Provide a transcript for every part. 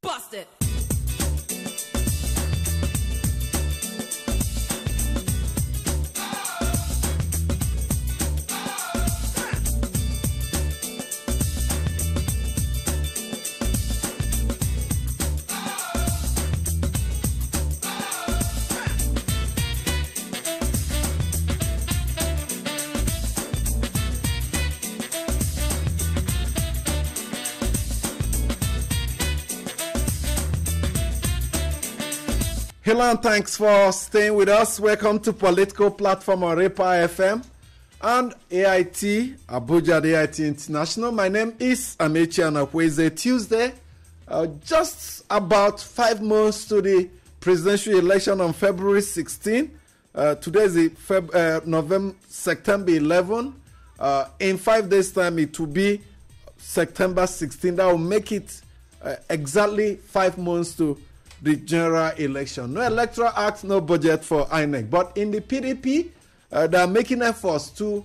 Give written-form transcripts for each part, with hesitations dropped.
Bust it. Hello and thanks for staying with us. Welcome to Political Platform on Repa FM and AIT, Abuja, the AIT International. My name is Amechi Anakwe. Tuesday, just about 5 months to the presidential election on February 16. Today is September 11. In 5 days' time, it will be September 16. That will make it exactly 5 months to the general election. No electoral act, no budget for INEC. But in the PDP, they are making efforts to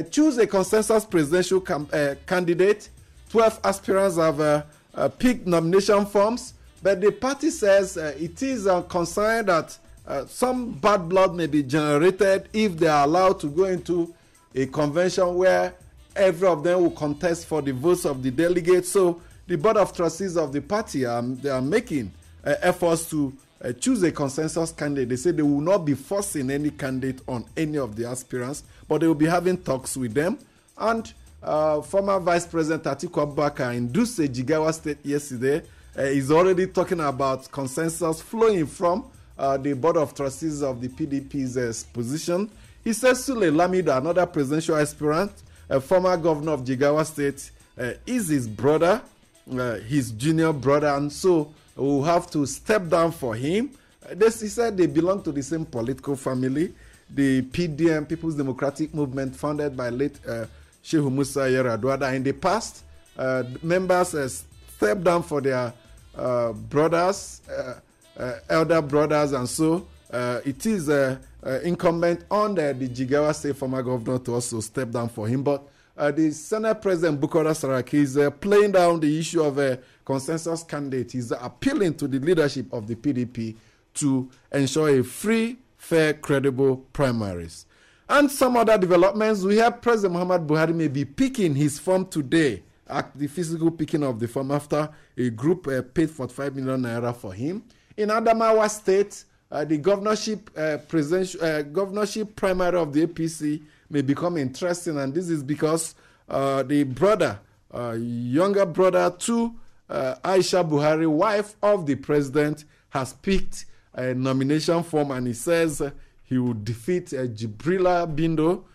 choose a consensus presidential candidate. 12 aspirants have picked nomination forms. But the party says it is concerned that some bad blood may be generated if they are allowed to go into a convention where every of them will contest for the votes of the delegates. So the board of trustees of the party they are making efforts to choose a consensus candidate. They say they will not be forcing any candidate on any of the aspirants, but they will be having talks with them. And former Vice President Atiku Abubakar in Dutse, Jigawa State yesterday is already talking about consensus flowing from the Board of Trustees of the PDP's position. He says Sule Lamido, another presidential aspirant, a former governor of Jigawa State, is his brother, his junior brother, and so will have to step down for him. He said they belong to the same political family. The PDM, People's Democratic Movement, founded by late Shehu Musa Yar'Adua. In the past, members stepped down for their brothers, elder brothers, and so it is incumbent on the Jigawa State former governor to also step down for him. But the Senate President Bukola Saraki is playing down the issue of a consensus candidate. He's appealing to the leadership of the PDP to ensure a free, fair, credible primaries. And some other developments. We have President Muhammad Buhari may be picking his form today at the physical picking of the form after a group paid 45 million naira for him. In Adamawa State, the governorship primary of the APC may become interesting, and this is because the brother, younger brother to Aisha Buhari, wife of the president, has picked a nomination form, and he says he will defeat Jibrila Bindo.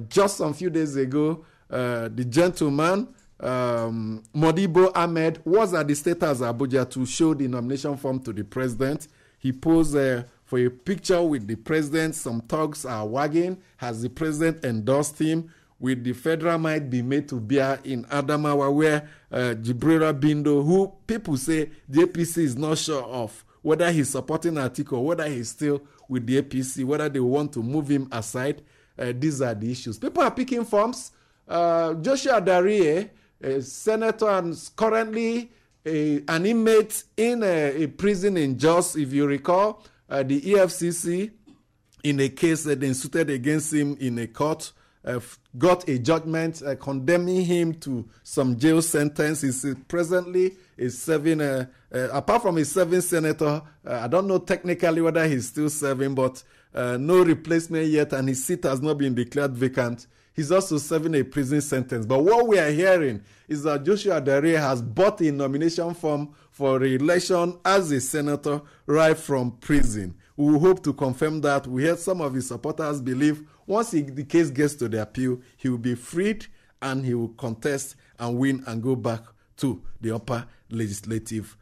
Just a few days ago, the gentleman, Modibo Ahmed, was at the State House Abuja to show the nomination form to the president. He posed for a picture with the president. Some thugs are wagging. Has the president endorsed him? Will the federal might be made to bear in Adamawa, where Jibrila Bindo, who people say the APC is not sure of whether he's supporting Atiku or whether he's still with the APC, whether they want to move him aside. These are the issues. People are picking forms. Joshua Darie, a senator and currently an inmate in a prison in Jos, if you recall, the EFCC, in a case that they instituted against him in a court, got a judgment condemning him to some jail sentence. He's presently is serving, apart from his serving senator, I don't know technically whether he's still serving, but no replacement yet, and his seat has not been declared vacant. He's also serving a prison sentence. But what we are hearing is that Joshua Darie has bought a nomination form for re-election as a senator right from prison. We hope to confirm that. We heard some of his supporters believe once the case gets to the appeal, he will be freed and he will contest and win and go back to the upper legislative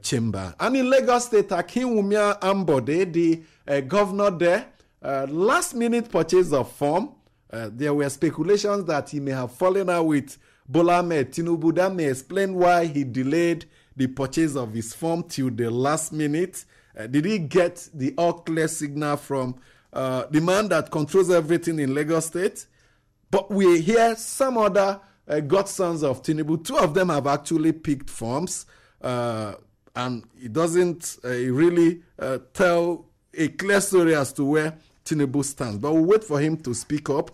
chamber. And in Lagos State, Akinwumi Ambode, the governor there, last-minute purchase of form. There were speculations that he may have fallen out with Bola Ahmed Tinubu. That may explain why he delayed the purchase of his form till the last minute. Did he get the all-clear signal from the man that controls everything in Lagos State? But we hear some other godsons of Tinubu. Two of them have actually picked forms. and it doesn't really tell a clear story as to where Tinubu stands. But we'll wait for him to speak up.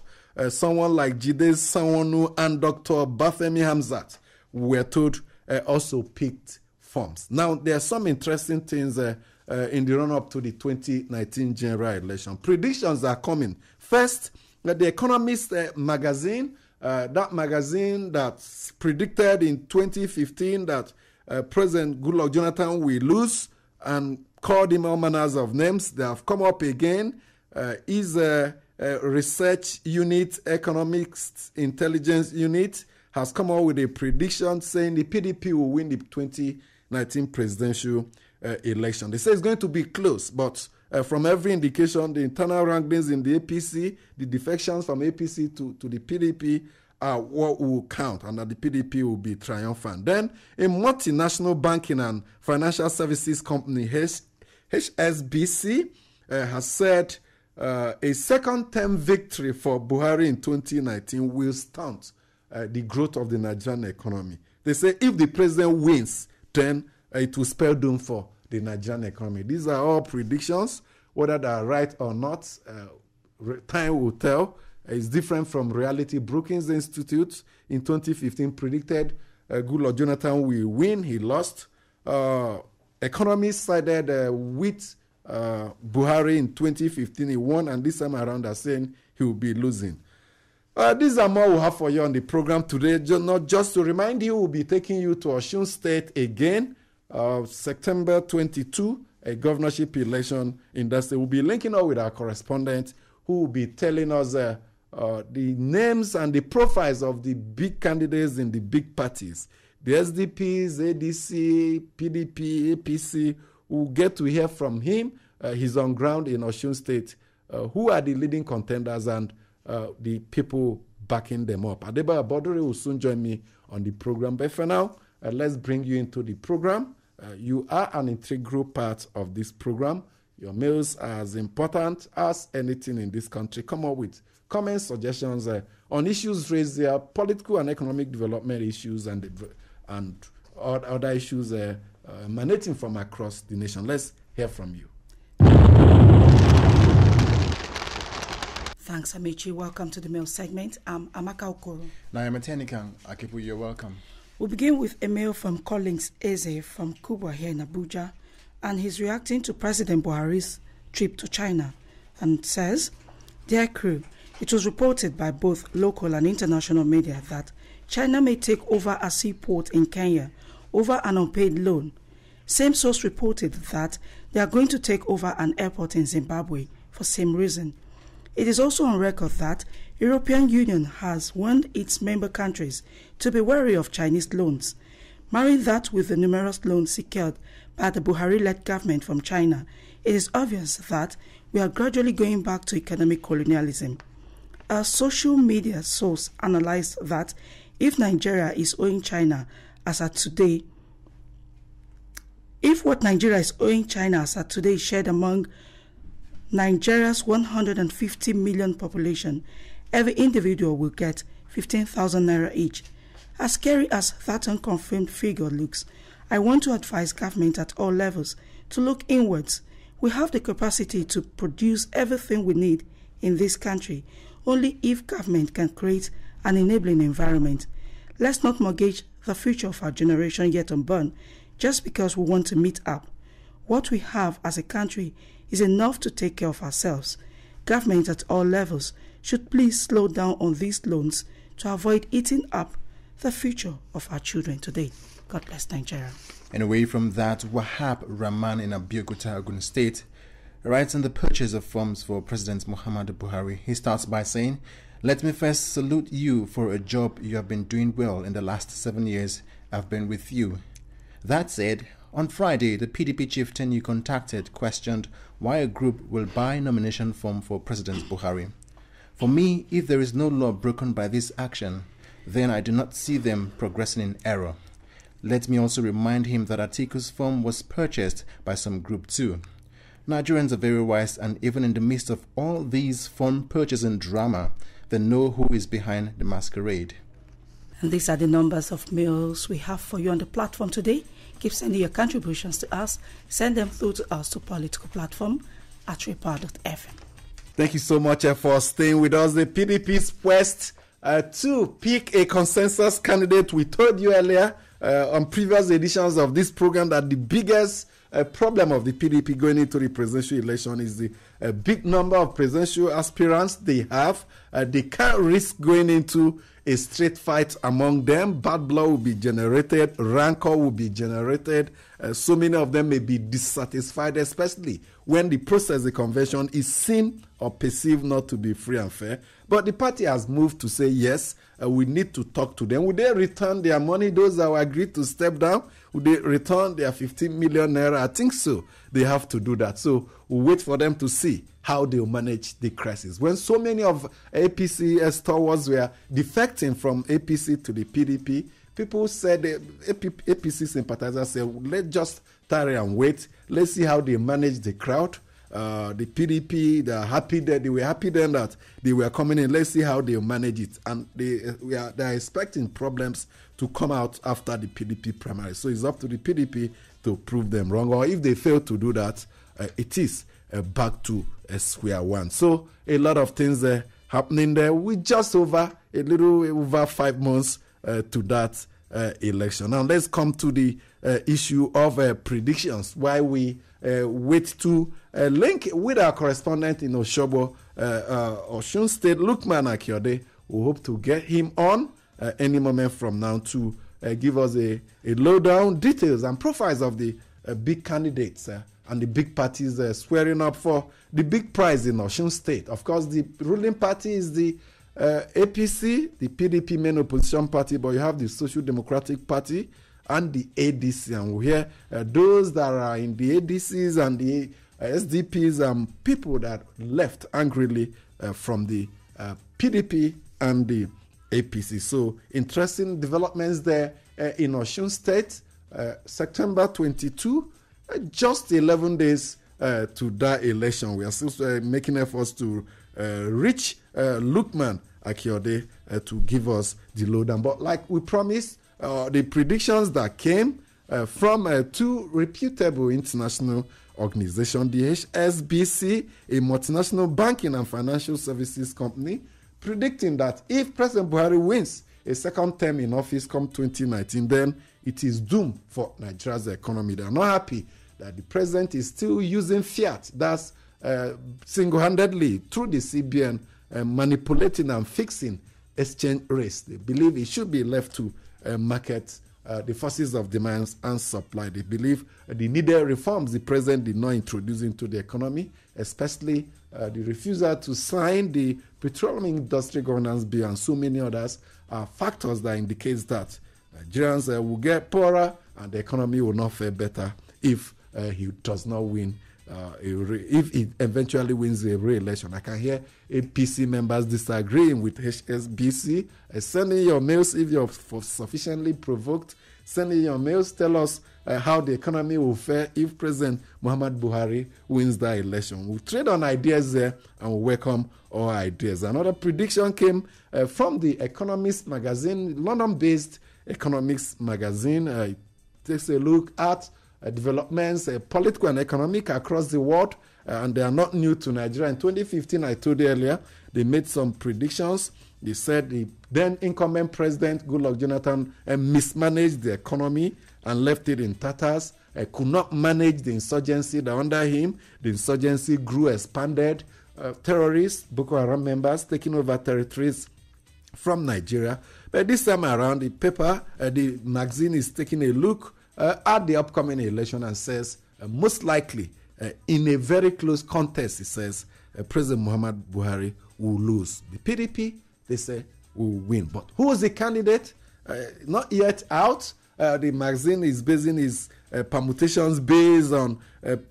Someone like Jide Sanwo-Olu and Dr. Bafemi Hamzat were told also picked forms. Now, there are some interesting things in the run-up to the 2019 general election. Predictions are coming. First, the Economist magazine, that magazine that predicted in 2015 that President Goodluck Jonathan will lose and called him all manners of names. They have come up again. His research unit, economics intelligence unit, has come up with a prediction saying the PDP will win the 2019 presidential election. They say it's going to be close, but from every indication, the internal rankings in the APC, the defections from APC to the PDP are what will count, and that the PDP will be triumphant. Then, a multinational banking and financial services company, HSBC, has said a second-term victory for Buhari in 2019 will stunt the growth of the Nigerian economy. They say if the president wins, then it will spell doom for the Nigerian economy. These are all predictions. Whether they are right or not, time will tell. It's different from reality. Brookings Institute in 2015 predicted Goodluck Jonathan will win. He lost. Economists sided with Buhari in 2015. He won, and this time around are saying he will be losing. These are more we'll have for you on the program today. Not just to remind you, we'll be taking you to Osun State again, September 22, a governorship election in that state. We'll be linking up with our correspondent who will be telling us the names and the profiles of the big candidates in the big parties. The SDPs, ADC, PDP, APC, we'll get to hear from him. He's on ground in Osun State. Who are the leading contenders and the people backing them up? Adebayo Bodori will soon join me on the program. But for now, let's bring you into the program. You are an integral part of this program. Your mails are as important as anything in this country. Come up with comments, suggestions on issues raised there, political and economic development issues, and other issues emanating from across the nation. Let's hear from you. Thanks, Amechi. Welcome to the mail segment. I'm Amaka Okoro. Nayamatenikan Akipu, you're welcome. We'll begin with a mail from Collins Eze from Kubwa here in Abuja, and he's reacting to President Buhari's trip to China and says, "Dear crew, it was reported by both local and international media that China may take over a seaport in Kenya over an unpaid loan. Same source reported that they are going to take over an airport in Zimbabwe for same reason. It is also on record that European Union has warned its member countries to be wary of Chinese loans. Marrying that with the numerous loans secured by the Buhari-led government from China, it is obvious that we are gradually going back to economic colonialism. A social media source analyzed that if Nigeria is owing China as at today, if what Nigeria is owing China as at today is shared among Nigeria's 150 million population, every individual will get 15,000 naira each. As scary as that unconfirmed figure looks, I want to advise government at all levels to look inwards. We have the capacity to produce everything we need in this country, only if government can create an enabling environment. Let's not mortgage the future of our generation yet unborn just because we want to meet up. What we have as a country is enough to take care of ourselves. Government at all levels should please slow down on these loans to avoid eating up the future of our children today. God bless Nigeria." And away from that, Wahab Rahman in Abeokuta, Ogun State, writes on the purchase of forms for President Muhammadu Buhari. He starts by saying, "Let me first salute you for a job you have been doing well in the last 7 years I've been with you. That said, on Friday, the PDP chieftain you contacted questioned why a group will buy nomination form for President Buhari. For me, if there is no law broken by this action, then I do not see them progressing in error. Let me also remind him that Atiku's form was purchased by some group too. Nigerians are very wise, and even in the midst of all these form purchasing drama, they know who is behind the masquerade." And these are the numbers of mails we have for you on the platform today. Keep sending your contributions to us. Send them through to us to politicalplatform@repa.fm. Thank you so much for staying with us. The PDP's quest to pick a consensus candidate. We told you earlier on previous editions of this program that the biggest problem of the PDP going into the presidential election is the big number of presidential aspirants they have. They can't risk going into a straight fight among them. Bad blood will be generated, rancor will be generated. So many of them may be dissatisfied, especially when the process, the convention, is seen or perceived not to be free and fair. But the party has moved to say, yes, we need to talk to them. Would they return their money, those that agreed to step down? Would they return their 15 million naira? I think so. They have to do that. So we'll wait for them to see how they'll manage the crisis. When so many of APC stalwarts were defecting from APC to the PDP, people said, APC sympathizers said, let's just tarry and wait. Let's see how they manage the crowd. The PDP, they were happy then that they were coming in. Let's see how they manage it. And they are expecting problems to come out after the PDP primary. So it's up to the PDP to prove them wrong. Or if they fail to do that, it is back to square one. So a lot of things happening there. We just a little over 5 months to that election. Now let's come to the issue of predictions. Why we wait to link with our correspondent in Oshobo, Osun State, Lukman Akiode. We hope to get him on any moment from now to give us a lowdown, details and profiles of the big candidates and the big parties swearing up for the big prize in Osun State. Of course, the ruling party is the APC, the PDP main opposition party, but you have the Social Democratic Party and the ADC. And we hear those that are in the ADCs and the SDPs and people that left angrily from the PDP and the APC. So interesting developments there in Osun State. September 22, just 11 days to that election. We are still making efforts to reach Lukman Akiode to give us the lowdown. But like we promised, the predictions that came from two reputable international organizations, the HSBC, a multinational banking and financial services company, predicting that if President Buhari wins a second term in office come 2019, then it is doomed for Nigeria's economy. They are not happy that the president is still using fiat, that's single-handedly through the CBN, manipulating and fixing exchange rates. They believe it should be left to market the forces of demand and supply. They believe the needed reforms the president did not introduce into the economy, especially the refusal to sign the Petroleum Industry Governance Bill and so many others are factors that indicates that Nigerians will get poorer and the economy will not fare better if he does not win, if he eventually wins a re-election. I can hear APC members disagreeing with HSBC. Sending your mails if you're sufficiently provoked. Sending your mails, tell us how the economy will fare if President Muhammad Buhari wins that election. We'll trade on ideas there and we'll welcome all ideas. Another prediction came from the Economist magazine, London-based Economics magazine. It takes a look at developments, political and economic across the world, and they are not new to Nigeria. In 2015, I told you earlier, they made some predictions. They said the then incumbent president, Goodluck Jonathan, mismanaged the economy and left it in tatters. Could not manage the insurgency that under him. The insurgency grew, expanded. Terrorists, Boko Haram members, taking over territories from Nigeria. But this time around, the paper, the magazine is taking a look at the upcoming election and says, most likely, in a very close contest, it says, President Muhammad Buhari will lose. The PDP, they say, will win. But who is the candidate? Not yet out. The magazine is basing its permutations based on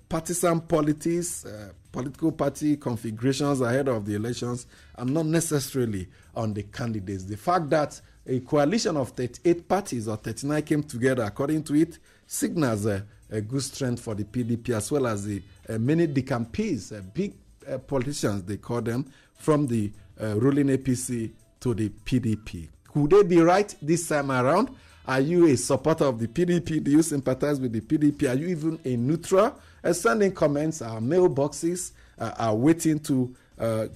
partisan politics, political party configurations ahead of the elections, and not necessarily on the candidates. The fact that a coalition of 38 parties or 39 came together, according to it, signals a good strength for the PDP, as well as the many decampees, big politicians, they call them, from the ruling APC to the PDP. Could they be right this time around? Are you a supporter of the PDP? Do you sympathize with the PDP? Are you even a neutral? Send in comments. Our mailboxes are waiting to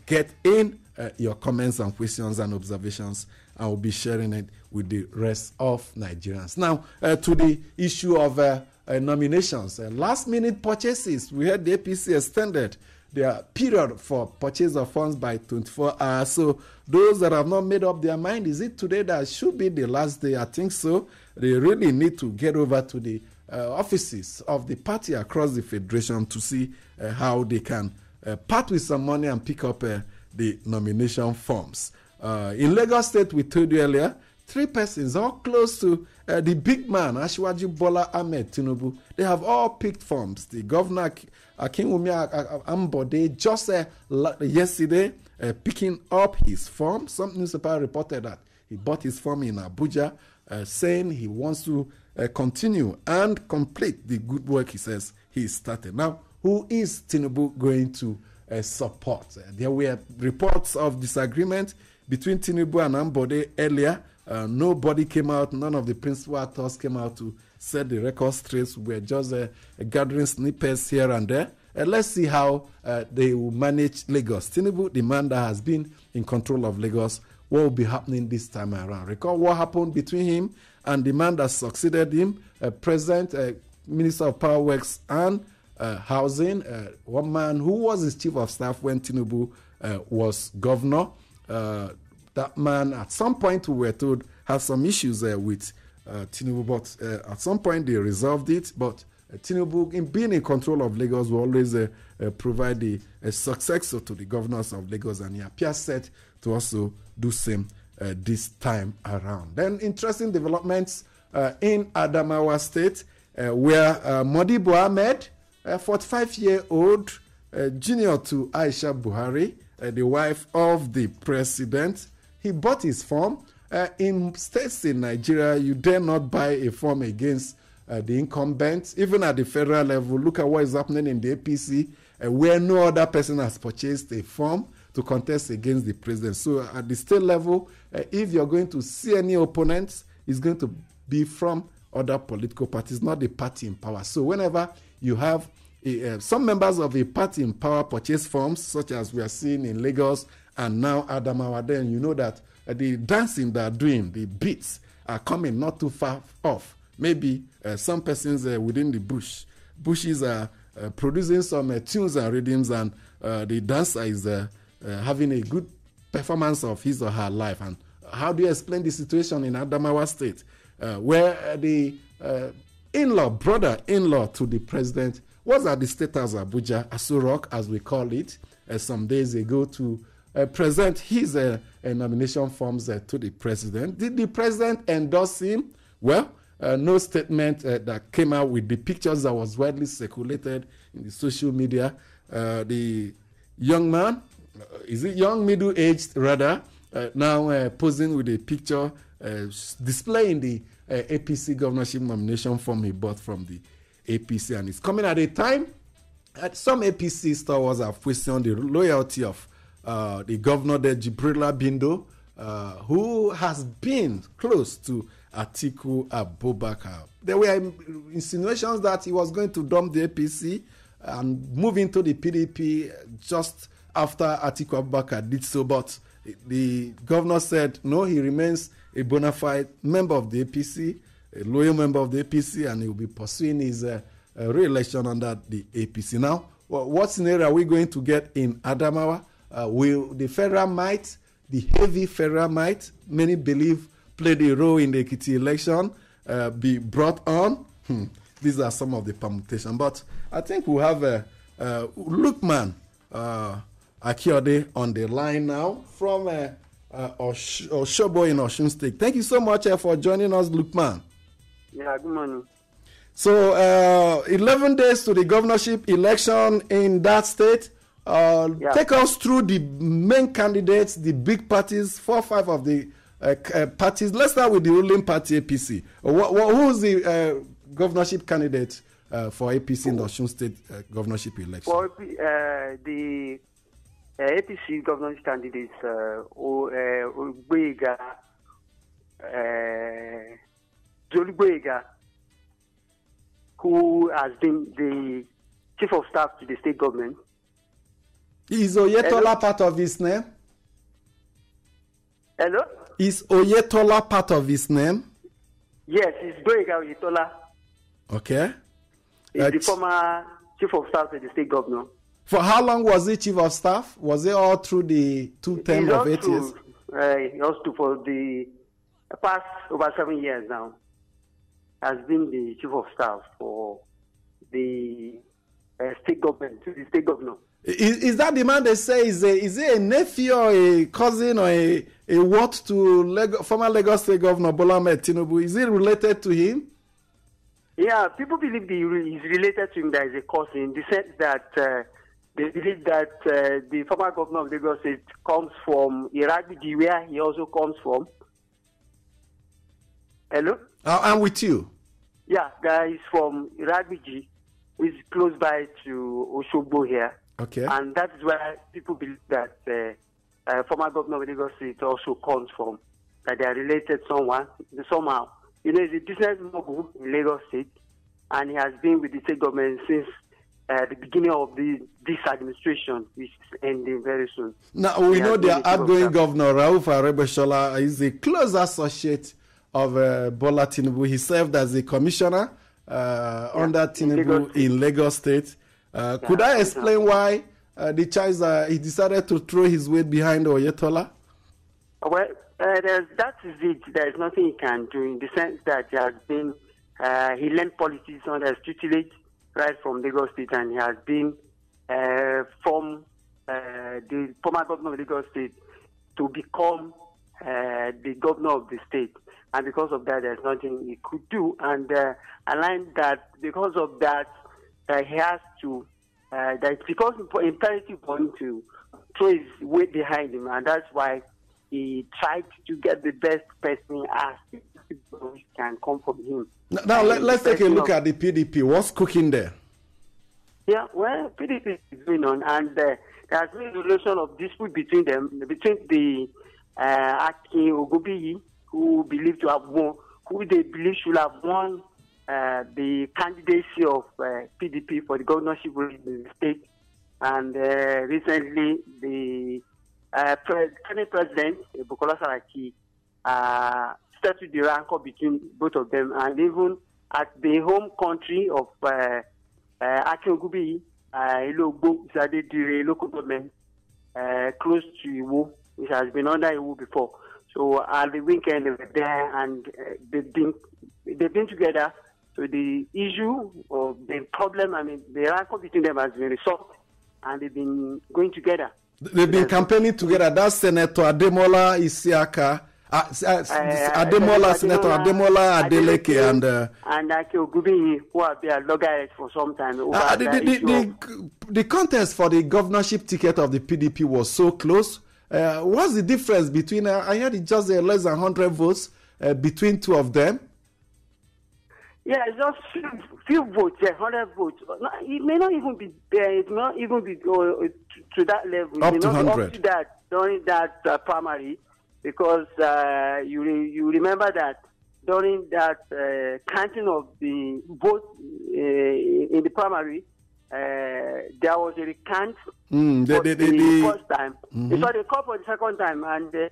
get in your comments and questions and observations. I will be sharing it with the rest of Nigerians. Now, to the issue of nominations. Last-minute purchases. We heard the APC extended their period for purchase of funds by 24 hours. So those that have not made up their mind, is it today that should be the last day? I think so. They really need to get over to the offices of the party across the federation to see how they can part with some money and pick up the nomination forms. In Lagos State, we told you earlier, 3 persons, all close to the big man, Asiwaju Bola Ahmed Tinubu. They have all picked forms. The governor, Akinwumi Ambode, just yesterday picking up his form. Some newspaper reported that he bought his form in Abuja, saying he wants to continue and complete the good work he says he started. Now, who is Tinubu going to support? There were reports of disagreement between Tinubu and Ambode earlier. Nobody came out, none of the principal actors came out to set the record straight. We're just gathering snippets here and there. Let's see how they will manage Lagos. Tinubu, the man that has been in control of Lagos, what will be happening this time around? Recall what happened between him and the man that succeeded him, President, Minister of Power Works and Housing, one man who was his chief of staff when Tinubu was governor. That man, at some point, we were told, had some issues with Tinubu, but at some point they resolved it. But Tinubu, in being in control of Lagos, will always provide a successor to the governors of Lagos, and he appears set to also do same this time around. Then interesting developments in Adamawa State, where Modibo Ahmed, a 45-year-old junior to Aisha Buhari, the wife of the president, he bought his form. In states in Nigeria, you dare not buy a form against the incumbent. Even at the federal level, look at what is happening in the APC, where no other person has purchased a form to contest against the president. So at the state level, if you're going to see any opponents, it's going to be from other political parties, not the party in power. So whenever you have some members of a party in power purchase forms, such as we are seeing in Lagos and now Adamawa, then you know that the dancing they are doing, the beats are coming not too far off. Maybe some persons within the bushes are producing some tunes and rhythms, and the dancer is having a good performance of his or her life. And how do you explain the situation in Adamawa State, where the brother-in-law to the president was at the State House Abuja, Asurok, as we call it, some days ago to present his nomination forms to the president. Did the president endorse him? Well, no statement that came out with the pictures that was widely circulated in the social media. The young man, is it young, middle-aged rather, now posing with a picture displaying the APC governorship nomination form he bought from the APC, and it's coming at a time that some APC stalwarts have questioned the loyalty of the governor there, Jibrila Bindo, who has been close to Atiku Abubakar. There were insinuations that he was going to dump the APC and move into the PDP just after Atiku Abubakar did so, but the governor said no, he remains a bona fide member of the APC, a loyal member of the APC, and he will be pursuing his re-election under the APC. Now, what scenario are we going to get in Adamawa? Will the federal might, the heavy federal might, many believe played a role in the Ekiti election, be brought on? These are some of the permutations. But I think we'll have Lukman Akiode on the line now from Oshobo in Osun State. Thank you so much for joining us, Lukman. Yeah, good morning. So, 11 days to the governorship election in that state. Take us through the main candidates, the big parties, 4 or 5 of the parties. Let's start with the ruling party, APC. Who's the governorship candidate for APC in the Osun State governorship election? For the APC governorship candidates, Ogbega, Zolugboyega, who has been the chief of staff to the state government. Is Oyetola part of his name? Hello? Is Oyetola part of his name? Yes, it's Gboyega Oyetola. Okay. He's the former chief of staff to the state governor. For how long was he chief of staff? Was it all through the 2 terms of 8 years? He also for the past over 7 years now has been the chief of staff for the state government, to the state governor. Is that the man they say is it a nephew or a cousin or a what to former Lagos State Governor Bola Ahmed Tinubu? Is it related to him? Yeah, people believe he's related to him. That is a cousin in the sense that they believe that the former governor of Lagos State comes from Iragbiji, where he also comes from. Hello? I'm with you. Yeah, guy is from Iragbiji, which is close by to Oshogbo here. Okay. And that is where people believe that former governor of Lagos State also comes from, that they are related somehow. You know, he's a business mogul in Lagos State, and he has been with the state government since the beginning of this administration, which is ending very soon. Now, we know the outgoing governor, Rauf Aregbesola, is a close associate of Bola Tinubu. He served as a commissioner under Tinubu in Lagos State. Could I explain why the choice he decided to throw his weight behind Oyetola? Well, that is it. There is nothing he can do in the sense that he has been, he learned politics under his tutelage right from Lagos State, and he has been from the former governor of Lagos State to become the governor of the state. And because of that, there's nothing he could do. And I learned that because of that, he has to, that it's because imperative for him to throw his weight behind him, and that's why he tried to get the best person as which can come from him. Now let's take a look at the PDP. What's cooking there? Yeah, well, PDP is going on, and there has been a relation of dispute between them, between the Akin Ogobiyi, who believe to have won, who they believe should have won the candidacy of PDP for the governorship in the state, and recently the current president Bukola Saraki started the rancor between both of them, and even at the home country of Akin Ogobiyi, Ilogbo Zadedire local government close to Iwo, which has been under Iwo before. So at the weekend they were there, and they've been together. So the issue or the problem, I mean, the rancor between them has been resolved, and they've been going together. They've been campaigning together. That's Senator Ademola Isiaka, Senator Ademola Adeleke, and Akin Ogobiyi, who have been logged for some time. The contest for the governorship ticket of the PDP was so close. What's the difference between? I heard it's just less than 100 votes between two of them. Yeah, it's just few votes, 100 votes. It may not even be there. It may not even be to that level. Up to 100. Up to that during that primary, because you remember that during that counting of the votes in the primary, there was a recount for the first time. Mm-hmm. So they called for the second time, and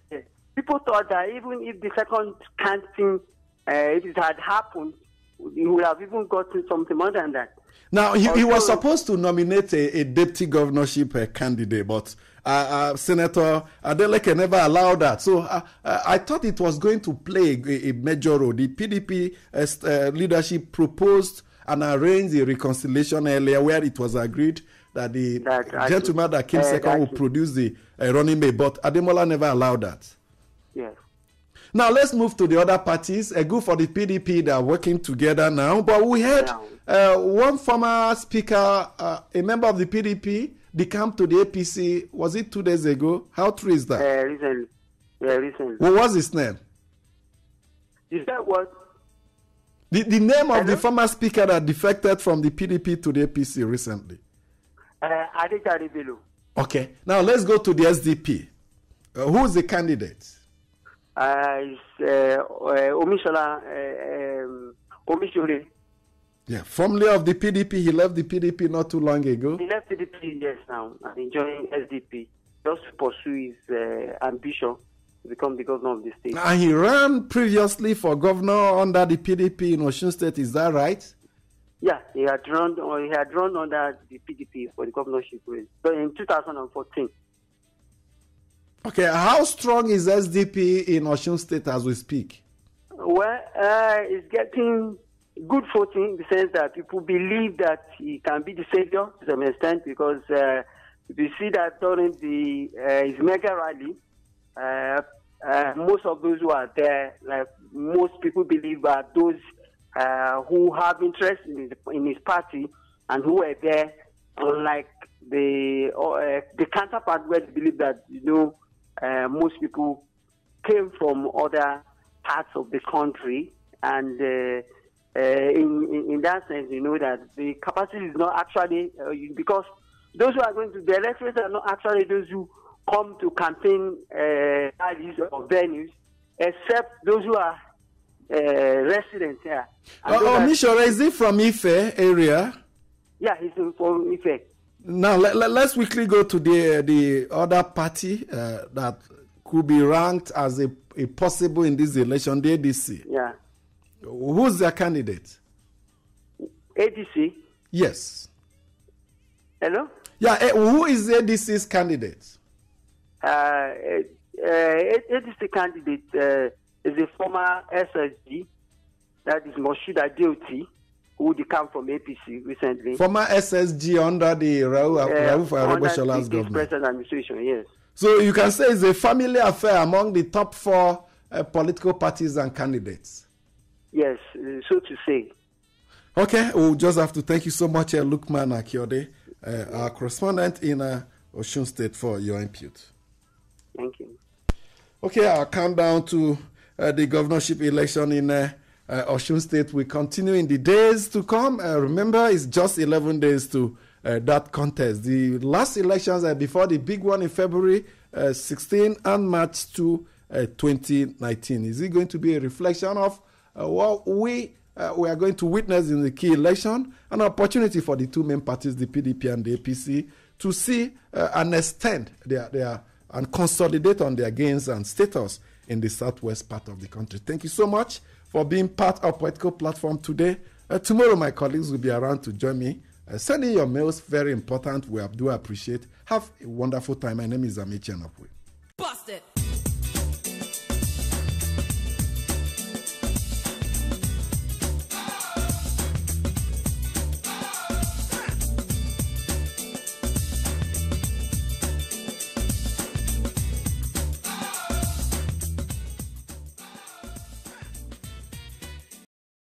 people thought that even if the second counting, if it had happened, he would have even gotten something more than that. Now, he was supposed to nominate a deputy governorship candidate, but Senator Adeleke never allowed that. So I thought it was going to play a major role. The PDP leadership proposed and arranged a reconciliation earlier where it was agreed that the gentleman that came second would produce the running mate, but Ademola never allowed that. Yes. Now, let's move to the other parties. Good for the PDP, they are working together now. But we had one former speaker, a member of the PDP, decamped to the APC. Was it 2 days ago? How true is that? Recently. Yeah, recently. What was his name? Is that what? The name of the former speaker that defected from the PDP to the APC recently? Adekare Bello. Okay. Now, let's go to the SDP. Who is the candidate? is Omishola Omishore. Yeah, formerly of the PDP. He left the PDP not too long ago. He left PDP, yes, now, and enjoying SDP, just to pursue his ambition to become the governor of the state. And he ran previously for governor under the PDP in Osun State, is that right? Yeah, he had run under the PDP for the governorship race. So in 2014. Okay, how strong is SDP in Osun State as we speak? Well, it's getting good footing in the sense that people believe that he can be the savior to some extent, because you see that during his mega rally, most of those who are there, like most people believe, are those who have interest in his party and who were there, unlike the counterpart where they believe that, most people came from other parts of the country, and in that sense, that the capacity is not actually, because those who are going to the electorate are not actually those who come to campaign rallies or venues, except those who are residents here. Mishore, is he from Ife area? Yeah, he's from Ife. Now, let's quickly go to the other party that could be ranked as a possible in this election, the ADC. Yeah. Who's their candidate? ADC? Yes. Hello? Yeah, who is the ADC's candidate? ADC candidate is a former SSG, that is Moshood Adeoti, who came from APC recently. Former SSG under the Rauf Areboshola's government. Present administration, yes. So you can say it's a family affair among the top 4 political parties and candidates. Yes, so to say. Okay, we'll just have to thank you so much, Lukman Akiode, our correspondent in Osun State, for your input. Thank you. Okay, our countdown to the governorship election in Osun State will continue in the days to come. Remember, it's just 11 days to that contest. The last elections are before the big one in February 16 and March 2, 2019. Is it going to be a reflection of what we are going to witness in the key election? An opportunity for the two main parties, the PDP and the APC, to see and extend their and consolidate on their gains and status in the southwest part of the country. Thank you so much for being part of Political Platform today. Tomorrow, my colleagues will be around to join me. Sending your mails, very important. We do appreciate. Have a wonderful time. My name is Ait Political Platform.